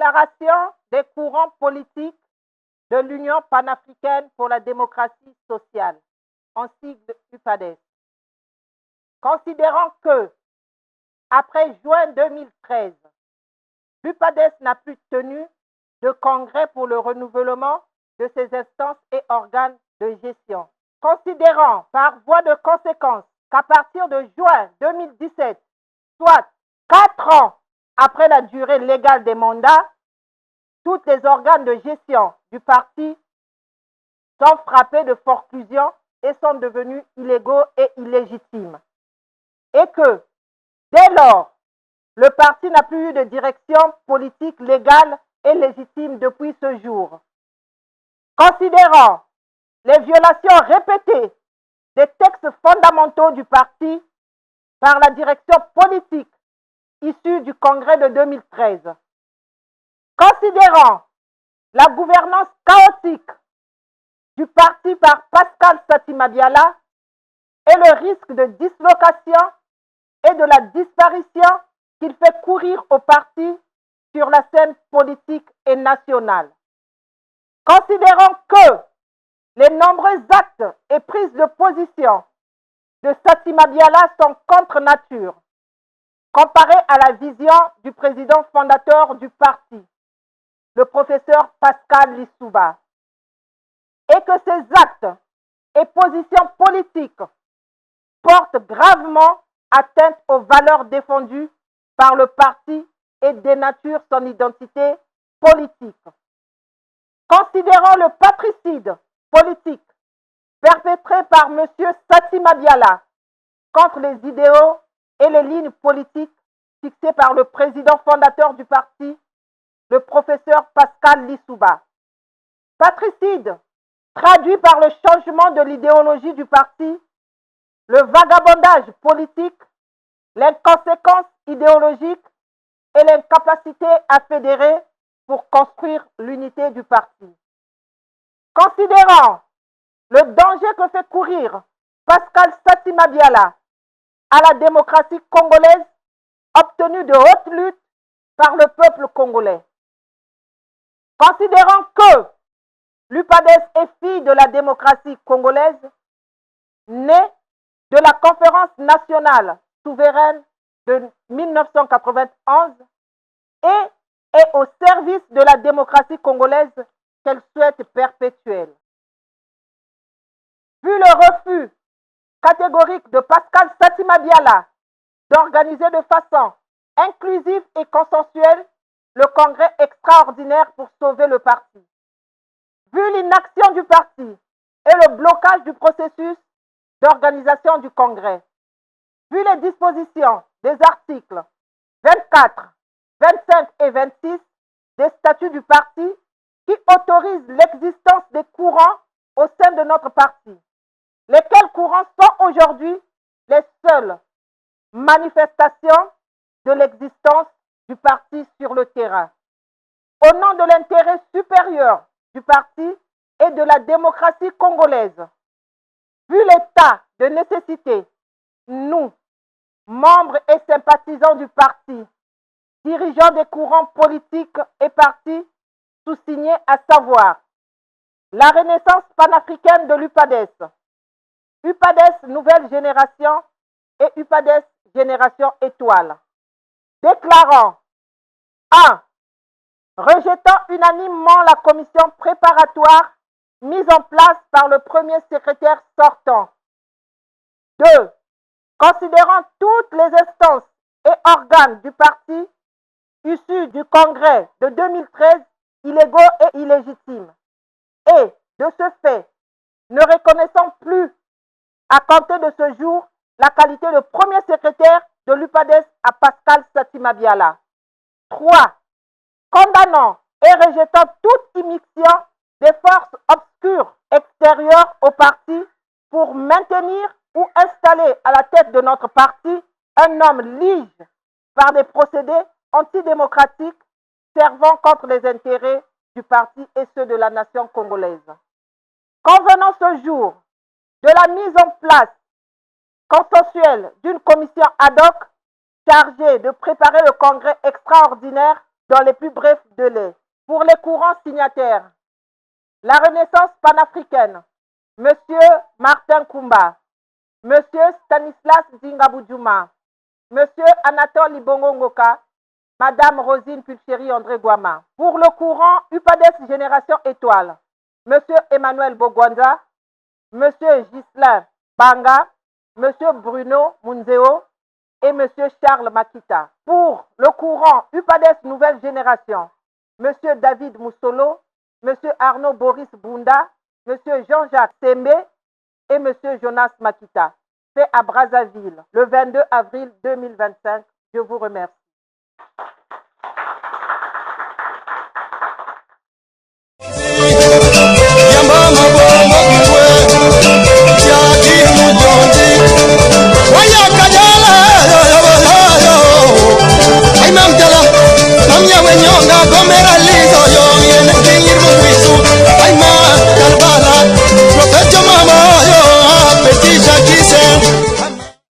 Déclaration des courants politiques de l'Union panafricaine pour la démocratie sociale, en sigle UPADES. Considérant que, après juin 2013, l'UPADES n'a plus tenu de congrès pour le renouvellement de ses instances et organes de gestion. Considérant par voie de conséquence qu'à partir de juin 2017, soit 4 ans après la durée légale des mandats, tous les organes de gestion du parti sont frappés de forclusion et sont devenus illégaux et illégitimes. Et que, dès lors, le parti n'a plus eu de direction politique légale et légitime depuis ce jour. Considérant les violations répétées des textes fondamentaux du parti par la direction politique issue du congrès de 2013, considérant la gouvernance chaotique du parti par Pascal Satima-Biala et le risque de dislocation et de la disparition qu'il fait courir au parti sur la scène politique et nationale. Considérant que les nombreux actes et prises de position de Satima-Biala sont contre nature, comparés à la vision du président fondateur du parti, le professeur Pascal Lissouba, et que ces actes et positions politiques portent gravement atteinte aux valeurs défendues par le parti et dénaturent son identité politique. Considérant le patricide politique perpétré par M. Satima-Biala contre les idéaux et les lignes politiques fixées par le président fondateur du parti, le professeur Pascal Lissouba. Patricide traduit par le changement de l'idéologie du parti, le vagabondage politique, l'inconséquence idéologique et l'incapacité à fédérer pour construire l'unité du parti. Considérant le danger que fait courir Pascal Satima-Biala à la démocratie congolaise obtenue de haute lutte par le peuple congolais. Considérant que l'UPADES est fille de la démocratie congolaise, née de la conférence nationale souveraine de 1991 et est au service de la démocratie congolaise qu'elle souhaite perpétuelle. Vu le refus catégorique de Pascal Satima-Biala d'organiser de façon inclusive et consensuelle le congrès extraordinaire pour sauver le parti, vu l'inaction du parti et le blocage du processus d'organisation du congrès, vu les dispositions des articles 24, 25 et 26 des statuts du parti qui autorisent l'existence des courants au sein de notre parti, lesquels courants sont aujourd'hui les seules manifestations de l'existence du parti sur le terrain. Au nom de l'intérêt supérieur du parti et de la démocratie congolaise, vu l'état de nécessité, nous, membres et sympathisants du parti, dirigeants des courants politiques et partis sous-signés à savoir la Renaissance panafricaine de l'UPADES, UPADES Nouvelle Génération et UPADES Génération Étoile, déclarant 1. Rejetant unanimement la commission préparatoire mise en place par le premier secrétaire sortant. 2. Considérant toutes les instances et organes du parti issus du congrès de 2013 illégaux et illégitimes. Et, de ce fait, ne reconnaissant plus, à compter de ce jour, la qualité de premier secrétaire de l'UPADES à Pascal Satima-Biala. 3. Condamnant et rejetant toute immixtion des forces obscures extérieures au parti pour maintenir ou installer à la tête de notre parti un homme lige par des procédés antidémocratiques servant contre les intérêts du parti et ceux de la nation congolaise. Convenant ce jour de la mise en place consensuelle d'une commission ad hoc chargée de préparer le congrès extraordinaire dans les plus brefs délais. Pour les courants signataires, la Renaissance panafricaine, M. Martin Koumba, M. Stanislas Dingabudjouma, M. Anatole Libongo Ngoka, Madame Rosine Pulchéry André Guama. Pour le courant UPADES Génération Étoile, M. Emmanuel Bogwanda, M. Ghislain Banga, M. Bruno Munzeo et M. Charles Makita. Pour le courant UPADES Nouvelle Génération, M. David Moussolo, M. Arnaud Boris Bunda, M. Jean-Jacques Sembe et M. Jonas Makita. Fait à Brazzaville le 22 avril 2025. Je vous remercie. Imam Jala, Mamya Wenyonga,